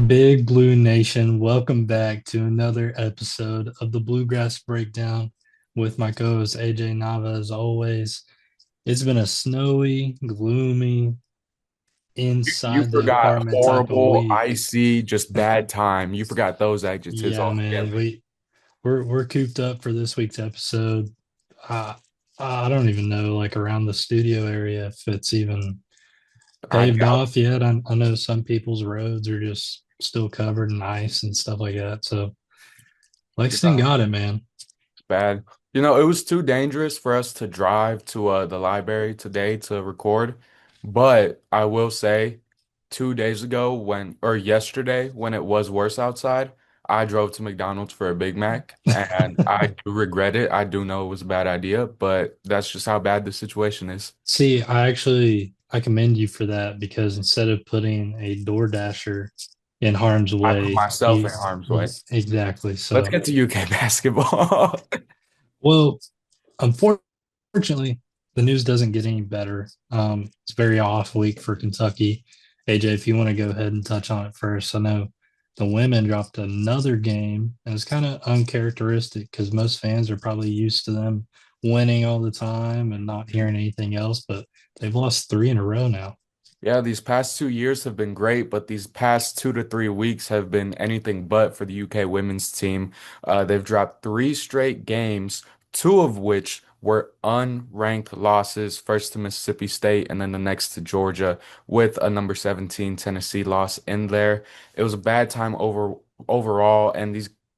Big Blue Nation, welcome back to another episode of the Bluegrass Breakdown with my co-host AJ Nava. As always, it's been a snowy, gloomy, You inside the forgot apartment type of horrible, week. icy, just bad time. You forgot those adjectives Yeah, man, altogether. we're cooped up for this week's episode. Uh, I don't even know, like around the studio area, if it's even I paved doubt off yet. I know some people's roads are just still covered in ice and stuff like that. So Lexington it's got it, man. bad. It was too dangerous for us to drive to the library today to record. But I will say, 2 days ago or yesterday when it was worse outside, I drove to McDonald's for a Big Mac, and I do regret it. I do know it was a bad idea, but that's just how bad the situation is. See, I commend you for that because instead of putting a door dasher in harm's I put way, myself in harm's way. exactly. Let's So, get to UK basketball. well, unfortunately, the news doesn't get any better. It's a very off week for Kentucky. AJ, if you want to go ahead and touch on it first, I know the women dropped another game, and it's kind of uncharacteristic because most fans are probably used to them winning all the time and not hearing anything else, but they've lost three in a row now. Yeah, these past 2 years have been great, but these past 2 to 3 weeks have been anything but for the UK women's team. They've dropped three straight games, two of which were unranked losses, first to Mississippi State and then the next to Georgia, with a number 17 Tennessee loss in there. It was a bad time overall, and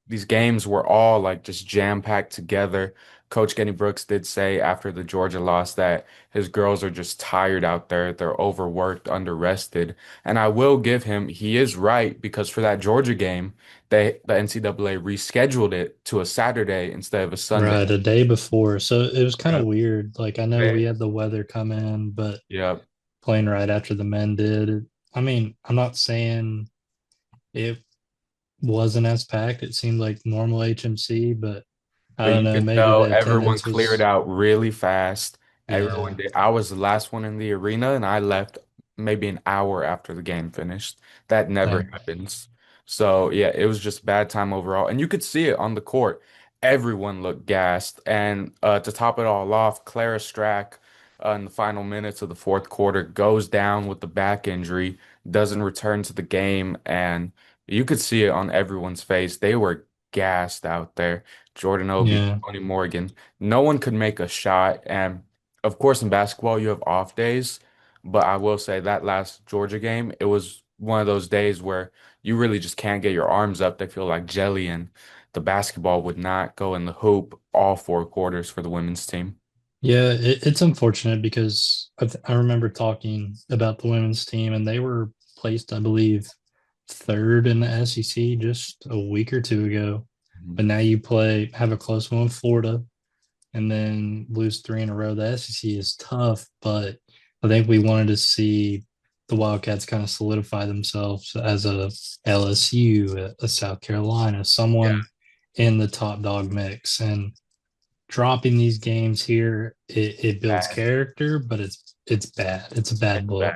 these games were all like just jam-packed together. Coach Kenny Brooks did say after the Georgia loss that his girls are just tired out there. They're overworked, underrested. And I will give him, he is right because for that Georgia game, the NCAA rescheduled it to a Saturday instead of a Sunday. Right, a day before. So it was kind of Yep. weird. Like I know we They- had the weather come in, but Yep. playing right after the men did. I mean, I'm not saying it wasn't as packed. It seemed like normal HMC, but I But don't you know. could Maybe tell the everyone attendance cleared was, out really fast. Everyone yeah, did. I was the last one in the arena and I left maybe an hour after the game finished. That never dang. happens. So yeah, it was just bad time overall. And you could see it on the court. Everyone looked gassed. And to top it all off, Clara Strack in the final minutes of the fourth quarter goes down with the back injury, doesn't return to the game, and you could see it on everyone's face. They were gassed out there. Jordan Obi, Yeah. Tony Morgan. No one could make a shot. And of course, in basketball, you have off days. But I will say that last Georgia game, it was one of those days where you really just can't get your arms up. They feel like jelly, and the basketball would not go in the hoop all 4 quarters for the women's team. Yeah, it's unfortunate because I remember talking about the women's team and they were placed, I believe, third in the SEC just a week or two ago. Mhm. But now you have a close one with Florida and then lose three in a row. The SEC is tough, but I think we wanted to see the Wildcats kind of solidify themselves as a LSU, a South Carolina, Yeah, someone in the top dog mix. And dropping these games here, it builds bad. character, but it's bad. It's a bad It's bad. look.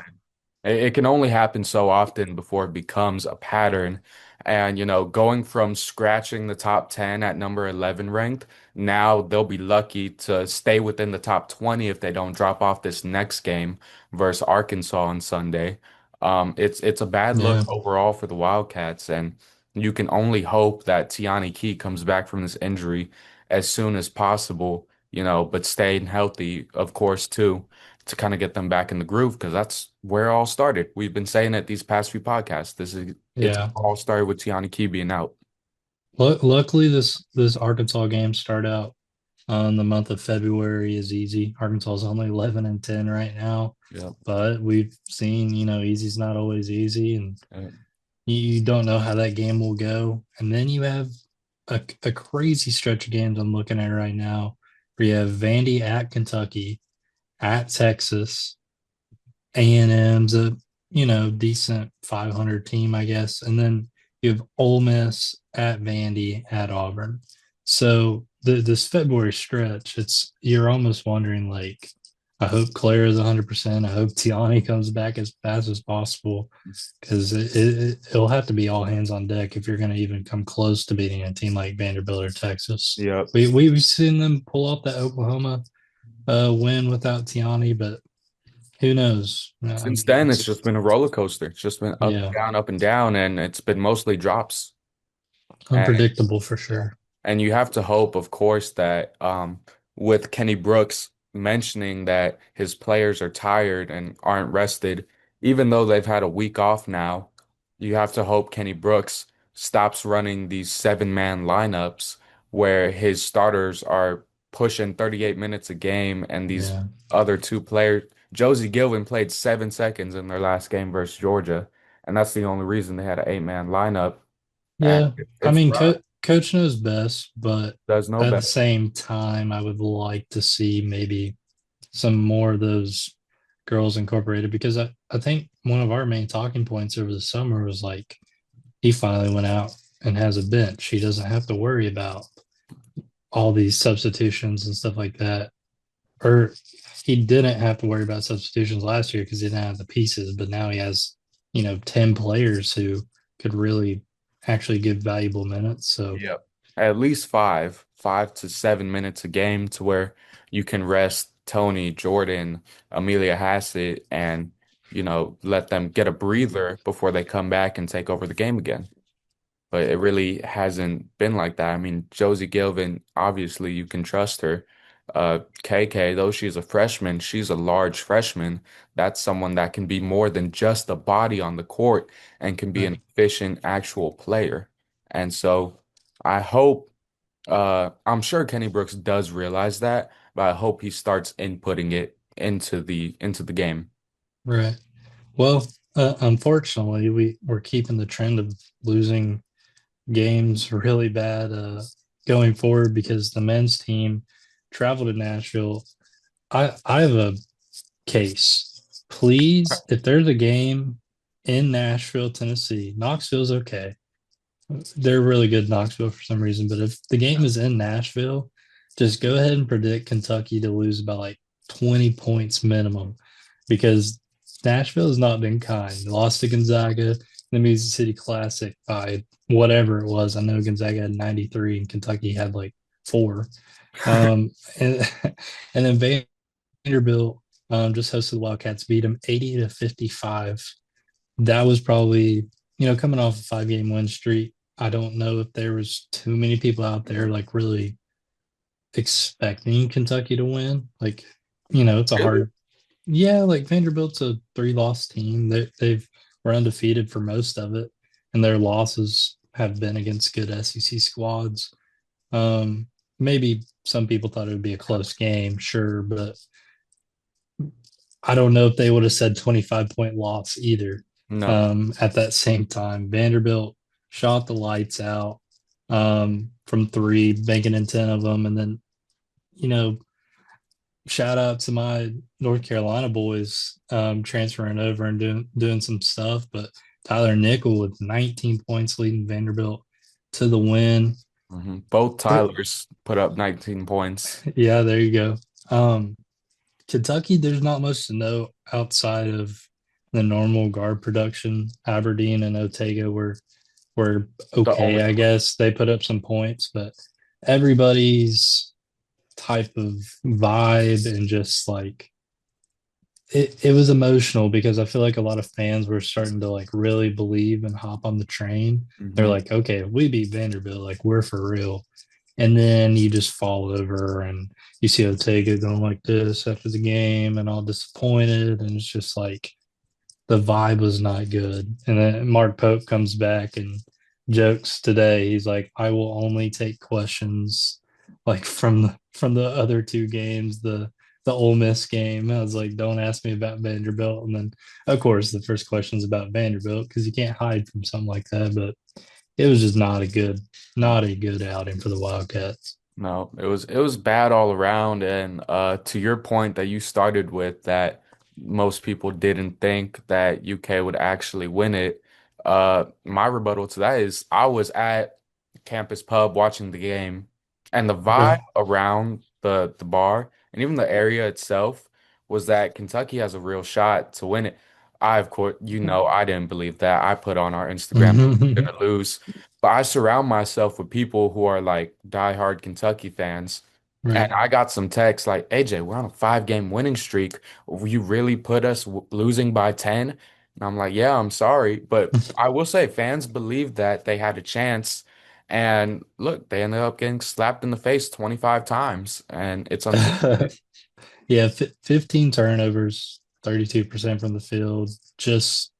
It can only happen so often before it becomes a pattern. And, going from scratching the top 10 at number 11 ranked, now they'll be lucky to stay within the top 20 if they don't drop off this next game versus Arkansas on Sunday. It's a bad look Yeah. overall for the Wildcats, and you can only hope that Tiani Key comes back from this injury as soon as possible, but staying healthy, of course, too to kind of get them back in the groove because that's where it all started. We've been saying it these past few podcasts. It's Yeah. all started with Tiani Key being out. Luckily, this Arkansas game start out on the month of February is easy. Arkansas is only 11-10 right now, Yeah. but we've seen, easy's not always easy, and Yeah. you don't know how that game will go. And then you have a crazy stretch of games I'm looking at right now where you have Vandy at Kentucky, at Texas, A&M's a decent 500 team, I guess, and then you have Ole Miss at Vandy at Auburn. So this February stretch, you're almost wondering like, I hope Claire is 100%. I hope Tiani comes back as fast as possible because it'll have to be all hands on deck if you're going to even come close to beating a team like Vanderbilt or Texas. Yep. We've seen them pull off that Oklahoma win without Tiani, but who knows? I Since mean, then, it's just been a roller coaster. It's just been yeah, up and down, and it's been mostly drops. And unpredictable for yeah. sure. And you have to hope, of course, that with Kenny Brooks mentioning that his players are tired and aren't rested, even though they've had a week off now, you have to hope Kenny Brooks stops running these seven-man lineups where his starters are pushing 38 minutes a game and these Yeah, other two players. Josie Gilvin played 7 seconds in their last game versus Georgia, and that's the only reason they had an eight-man lineup. And yeah. I it's mean, rough. coach knows best, but Does no at the better. same time, I would like to see maybe some more of those girls incorporated because I think one of our main talking points over the summer was like he finally went out and has a bench. He doesn't have to worry about all these substitutions and stuff like that. Or he didn't have to worry about substitutions last year because he didn't have the pieces, but now he has, 10 players who could really actually give valuable minutes. So Yep. At least 5 to 7 minutes a game to where you can rest Tony, Jordan, Amelia Hassett, and, let them get a breather before they come back and take over the game again. But it really hasn't been like that. I mean, Josie Gilvin, obviously you can trust her. KK, though she's a freshman, she's a large freshman. That's someone that can be more than just a body on the court and can be an right, efficient actual player. And so I hope, I'm sure Kenny Brooks does realize that, but I hope he starts inputting it into the game. right. Well, unfortunately, we're keeping the trend of losing games really bad going forward because the men's team traveled to Nashville. I have a case. Please, if there's a game in Nashville, Tennessee, Knoxville's okay. They're really good in Knoxville for some reason, but if the game is in Nashville, just go ahead and predict Kentucky to lose by like 20 points minimum because Nashville has not been kind. They lost to Gonzaga in the Music City Classic by whatever it was. I know Gonzaga had 93 and Kentucky had like four. And and then Vanderbilt just hosted the Wildcats, beat them 80 to 55. That was probably, coming off a 5 game win streak. I don't know if there was too many people out there like really expecting Kentucky to win. Like, it's a Really? hard, yeah, like Vanderbilt's a 3 loss team. They've were undefeated for most of it, and their losses have been against good SEC squads. Um, Maybe some people thought it would be a close game, sure, but I don't know if they would have said 25-point loss either. No. At that same time, Vanderbilt shot the lights out from three, banking in 10 of them. And then, you know, shout out to my North Carolina boys transferring over and doing some stuff. But Tyler Nickel with 19 points leading Vanderbilt to the win. Both It, Tylers put up 19 points. yeah, there you go. Kentucky, there's not much to know outside of the normal guard production. Aberdeen and Otega were The okay, only I guess. They put up some points, but everybody's type of vibe and just like it was emotional because I feel like a lot of fans were starting to like really believe and hop on the train. They're Mhm. like, okay, if we beat Vanderbilt, like we're for real. And then you just fall over and you see Otega going like this after the game and all disappointed. And it's just like the vibe was not good. And then Mark Pope comes back and jokes today. He's like, I will only take questions like from the other 2 games, the Ole Miss game. I was like, don't ask me about Vanderbilt. And then of course the first question is about Vanderbilt because you can't hide from something like that. But it was just not a good outing for the Wildcats. No, it was bad all around. And to your point that you started with, that most people didn't think that UK would actually win it. My rebuttal to that is I was at campus pub watching the game, and the Okay. vibe around the bar and even the area itself was that Kentucky has a real shot to win it. I, of course, I didn't believe that. I put on our Instagram that we're gonna lose, but I surround myself with people who are like diehard Kentucky fans. And Right. I got some texts like, AJ, we're on a 5 game winning streak. Will you really put us losing by 10? And I'm like, yeah, I'm sorry. But I will say fans believed that they had a chance. And look, they ended up getting slapped in the face 25 times. And it's unfortunate. Yeah, 15 turnovers, 32% from the field. Just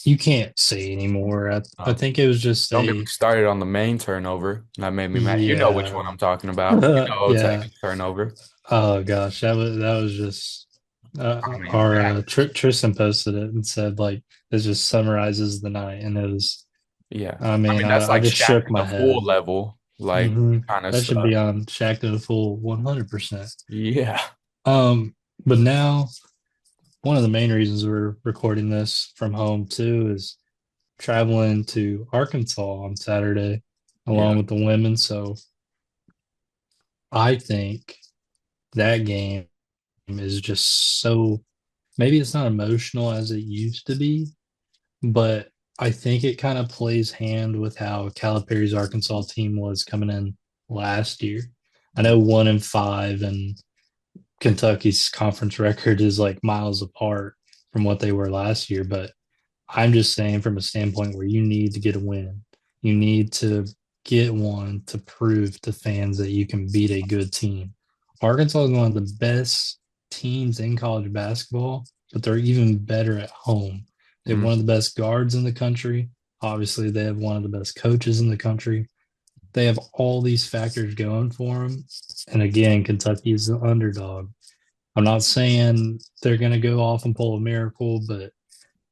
you can't say anymore. I Um, think it was just don't get me a started on the main turnover. That made me mad. You know which yeah. one I'm talking about. You know Yeah. Otega's turnover. Oh gosh, that was just I mean, our that, Tristan posted it and said like it just summarizes the night, and it was. yeah. I I mean, mean, that's I like just Shaq shook to my the full head. level, like kind of That should be stuff. on Shaq to the full 100%. Yeah. Um, but now one of the main reasons we're recording this from home too is traveling to Arkansas on Saturday Yeah. along with the women. So I think that game is just so maybe it's not emotional as it used to be, but I think it kind of plays hand with how Calipari's Arkansas team was coming in last year. I know 1-5 and Kentucky's conference record is like miles apart from what they were last year, but I'm just saying from a standpoint where you need to get a win. You need to get one to prove to fans that you can beat a good team. Arkansas is one of the best teams in college basketball, but they're even better at home. They have Mm. one of the best guards in the country. Obviously, they have one of the best coaches in the country. They have all these factors going for them. And again, Kentucky is the underdog. I'm not saying they're going to go off and pull a miracle, but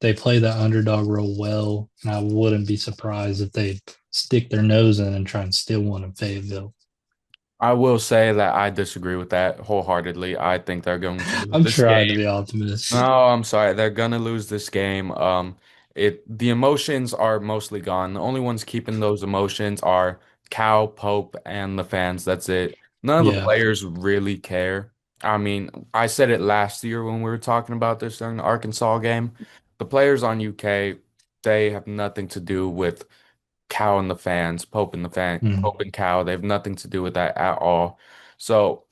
they play that underdog real well, and I wouldn't be surprised if they stick their nose in and try and steal one in Fayetteville. I will say that I disagree with that wholeheartedly. I think they're going to lose I'm this trying to game. be optimist. No, I'm sorry. They're gonna lose this game. The emotions are mostly gone. The only ones keeping those emotions are Cal, Pope, and the fans. That's it. None of the Yeah, players really care. I mean, I said it last year when we were talking about this during the Arkansas game. The players on UK, they have nothing to do with Cal and the fans, mm, Pope and Cal. They have nothing to do with that at all. So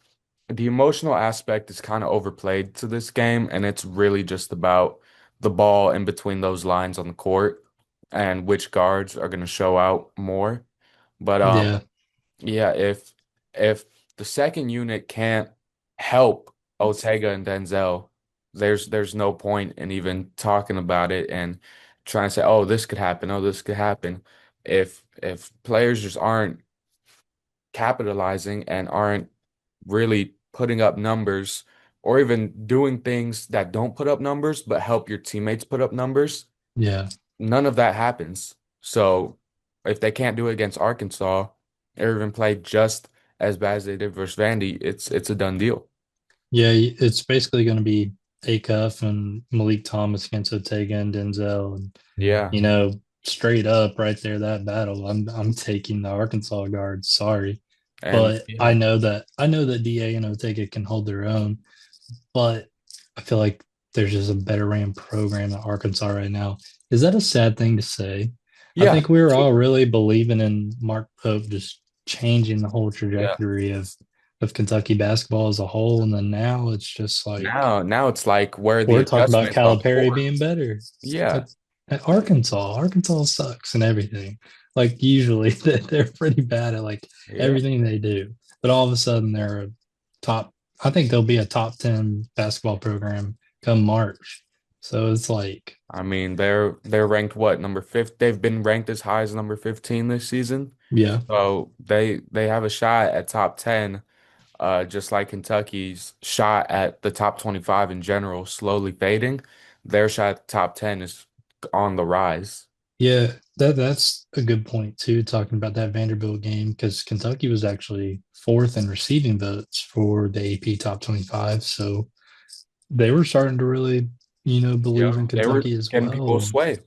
the emotional aspect is kind of overplayed to this game, and it's really just about the ball in between those lines on the court and which guards are going to show out more. But yeah, yeah, if the second unit can't help Ortega and Denzel, there's no point in even talking about it and trying to say, oh, this could happen, oh, this could happen. If players just aren't capitalizing and aren't really putting up numbers or even doing things that don't put up numbers but help your teammates put up numbers, yeah, none of that happens. So if they can't do it against Arkansas or even play just as bad as they did versus Vandy, it's a done deal. yeah. It's basically going to be Acuff and Malik Thomas against Ortega and Denzel, and Yeah. you know, straight up right there that battle. I'm taking the Arkansas guards. Sorry, And but yeah, I know that Da and Ortega can hold their own, but I feel like there's just a better ran program at Arkansas right now. Is that a sad thing to say? I yeah, think we were all really believing in Mark Pope just changing the whole yeah. trajectory of Kentucky basketball as a whole, and then now it's just like Now it's like where are the we're talking about adjustments on the Calipari court? being better Yeah, at, at Arkansas. Arkansas sucks and everything. Like usually they're pretty bad at like yeah. everything they do, but all of a sudden they're a top. I think they'll be a top 10 basketball program come March. So it's like, I mean, they're ranked what, number fifth? They've been ranked as high as number 15 this season. yeah, So they have a shot at top 10, just like Kentucky's shot at the top 25 in general, slowly fading. Their shot at the top 10 is on the rise. yeah. That's a good point too. Talking about that Vanderbilt game because Kentucky was actually fourth in receiving votes for the AP Top 25. So they were starting to really, Yeah, believe in they were Kentucky as getting well. people And, sway.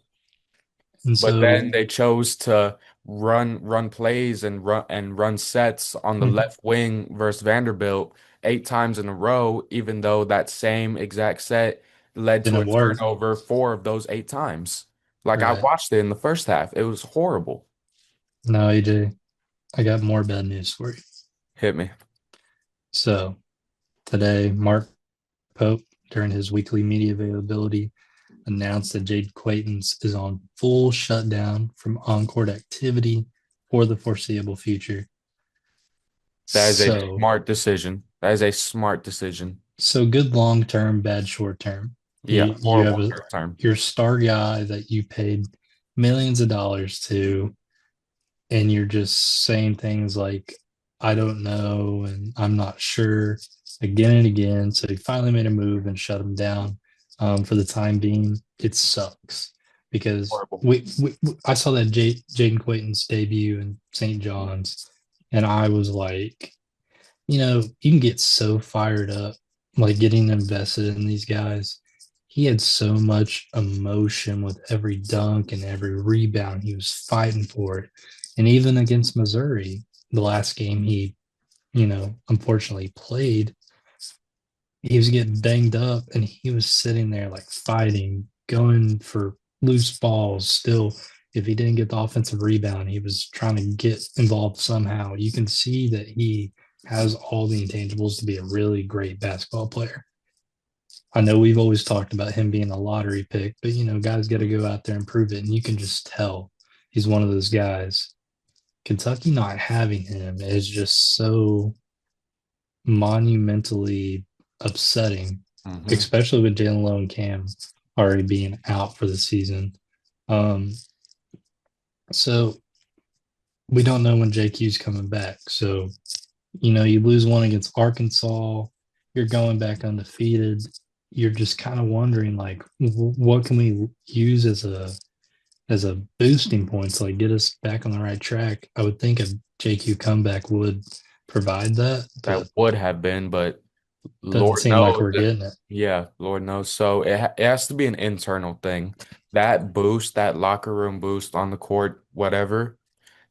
and But so, then they chose to run plays and run sets on the left wing versus Vanderbilt, 8 times in a row, even though that same exact set led to a Didn't work. turnover 4 of those 8 times. Like I Right. watched it in the first half. It was horrible. No, AJ, I got more bad news for you. Hit me. So today, Mark Pope, during his weekly media availability, announced that Jade Quaintance is on full shutdown from on-court activity for the foreseeable future. That is a So, smart decision. That is a smart decision. so good long term, bad short term. Yeah, You have horrible short term. your star guy that you paid millions of dollars to, and you're just saying things like, I don't know, and I'm not sure again and again. So he finally made a move and shut him down. For the time being, it sucks because Horrible. I saw that Jaden Quayton's debut in St. John's, and I was like, you can get so fired up, like getting invested in these guys. He had so much emotion with every dunk and every rebound. He was fighting for it. And even against Missouri, the last game he, unfortunately played, he was getting banged up and he was sitting there like fighting, going for loose balls still. If he didn't get the offensive rebound, he was trying to get involved somehow. You can see that he has all the intangibles to be a really great basketball player. I know we've always talked about him being a lottery pick, but guys got to go out there and prove it. And you can just tell he's one of those guys. Kentucky not having him is just so monumentally upsetting, Hmm. especially with Jalen Lowe and Cam already being out for the season. Um, so we don't know when JQ's coming back. So, you lose one against Arkansas, you're going back undefeated. You're just kind of wondering like what can we use as a boosting point to like get us back on the right track. I would think a JQ comeback would provide that, That but would have been, but doesn't Lord seem like knows we're that, getting it. yeah, Lord knows. So it has to be an internal thing. That boost, that locker room boost on the court, whatever,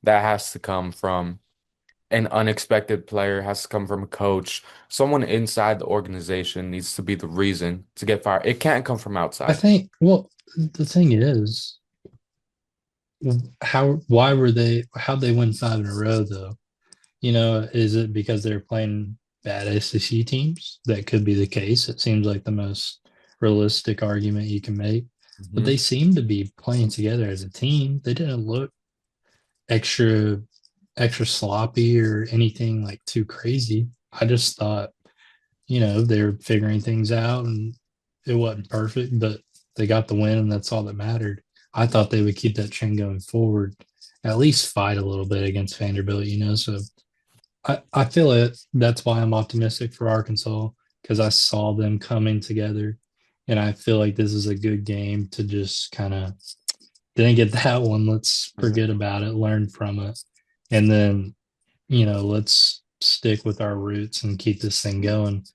that has to come from an unexpected player, has to come from a coach. Someone inside the organization needs to be the reason to get fired. It can't come from I outside. think, well, the thing is, how'd they win five in a row though? Is it because they're playing bad SEC teams? That could be the case. It seems like the most realistic argument you can make. But Hmm. they seem to be playing together as a team. They didn't look extra extra sloppy or anything like too crazy. I just thought, they're figuring things out and it wasn't perfect, but they got the win and that's all that mattered. I thought they would keep that trend going forward, at least fight a little bit against Vanderbilt. So I feel it. That's why I'm optimistic for Arkansas because I saw them coming together. And I feel like this is a good game to just kind of didn't get that one. Let's forget about it, learn from it. And then, let's stick with our roots and keep this thing going.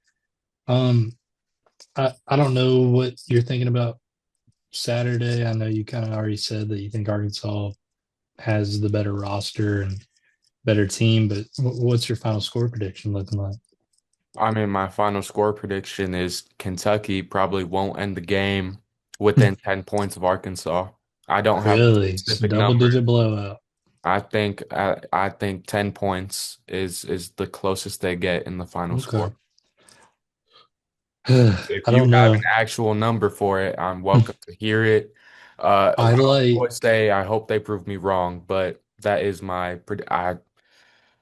Um, I don't know what you're thinking about Saturday. I know you kind of already said that you think Arkansas has the better roster and better team, but what's your final score prediction looking like? I mean, my final score prediction is Kentucky probably won't end the game within 10 points of Arkansas. I don't have a Really? It's specific double number. digit blowout. I think 10 points is the closest they get in the final Okay. score. If I you don't have an know. actual number for it, I'm welcome to hear it. I I like, always say I hope they prove me wrong, but that is my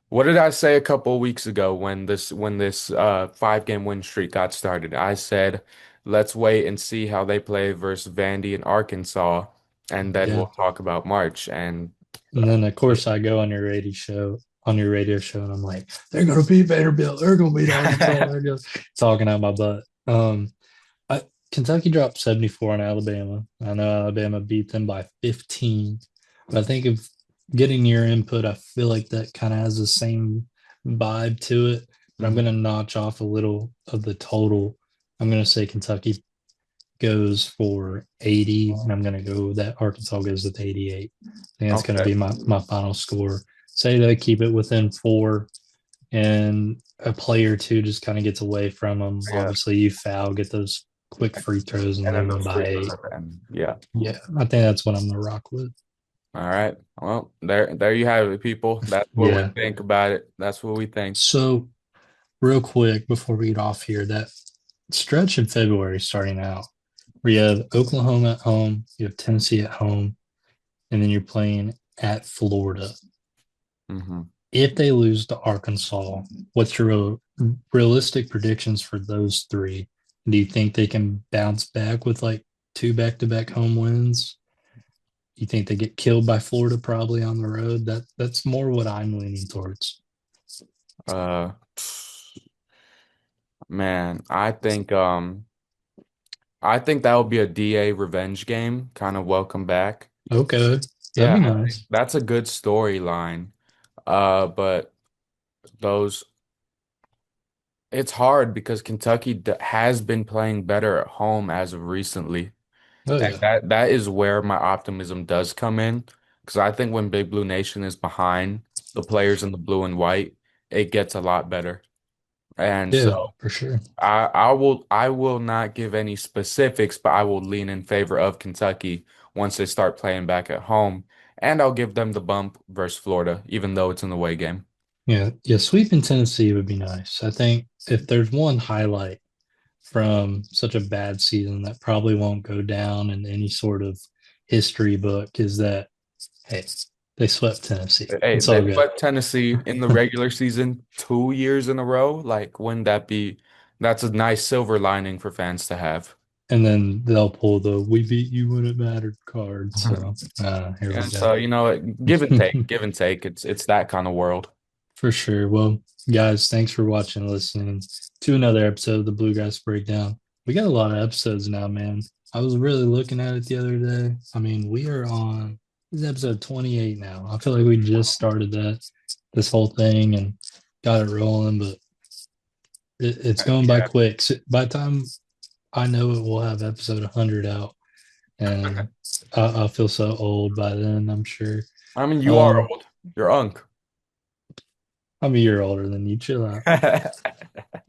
what did I say a couple of weeks ago when this 5 game win streak got started? I said, let's wait and see how they play versus Vandy and Arkansas, and then yeah. we'll talk about March. And And then of course I go on your radio show, and I'm like, they're gonna beat Vanderbilt, they're gonna beat Arkansas, they're just talking out my butt. I, Kentucky dropped 74 on Alabama. I know Alabama beat them by 15, but I think of getting your input, I feel like that kind of has the same vibe to it. But I'm Mhm. gonna notch off a little of the total. I'm gonna say Kentucky goes for 80, and I'm going to go that Arkansas goes with 88. I think that's going to Okay. be my final score. Say they keep it within four. and a play or two just kind of gets away from them. Yeah. Obviously, you foul, get those quick free throws, and And they then win those by free throws eight. at the end. Yeah. Yeah, I think that's what I'm gonna rock with. All right. Well, there you have it, people. That's what we Yeah. think about it. That's what we think. So real quick before we get off here, that stretch in February starting out, where you have Oklahoma at home, you have Tennessee at home, and then you're playing at Florida. Hmm. If they lose to Arkansas, what's your realistic predictions for those three? Do you think they can bounce back with like two back-to-back home wins? You think they get killed by Florida probably on the road? That's more what I'm leaning towards. Uh, man, I think that will be a DA revenge game, kind of welcome back. Okay, that'd Yeah, be I think nice. that's a good storyline. But those it's hard because Kentucky has been playing better at home as of recently. Oh And yeah, that is where my optimism does come in. Because I think when Big Blue Nation is behind the players in the blue and white, it gets a lot better. And yeah, so for sure. I will not give any specifics, but I will lean in favor of Kentucky once they start playing back at home. And I'll give them the bump versus Florida, even though it's an away game. Yeah, yeah. Sweeping Tennessee would be nice. I think if there's one highlight from such a bad season that probably won't go down in any sort of history book is that hey, they swept Tennessee. Hey, It's all they good. swept Tennessee in the regular season 2 years in a row. Like, wouldn't that be that's a nice silver lining for fans to have. And then they'll pull the "we beat you when it mattered" card. So here we And go. so, give and take, give and take. It's that kind of world. For sure. Well, guys, thanks for watching and listening to another episode of the Bluegrass Breakdown. We got a lot of episodes now, man. I was really looking at it the other day. I mean, we are on this is episode 28 now. I feel like we just started this whole thing and got it rolling, but it's going by Yeah. quick. So by the time I know it, we'll have episode 100 out, and I'll feel so old by then, I'm sure. I mean, you are Um, old. You're unk. I'm a year older than you. Chill out.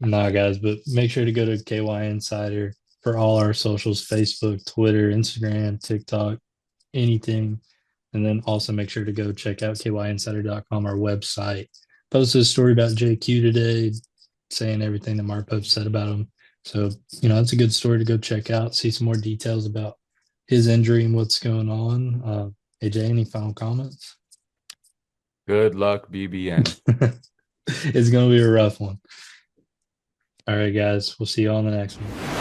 Nah, guys, but make sure to go to KY Insider for all our socials: Facebook, Twitter, Instagram, TikTok, anything. And then also make sure to go check out kyinsider.com, our website. Posted a story about JQ today, saying everything that Marpo said about him. So, it's a good story to go check out, see some more details about his injury and what's going on. AJ, any final comments? Good luck, BBN. It's going to be a rough one. All right, guys, we'll see you on the next one.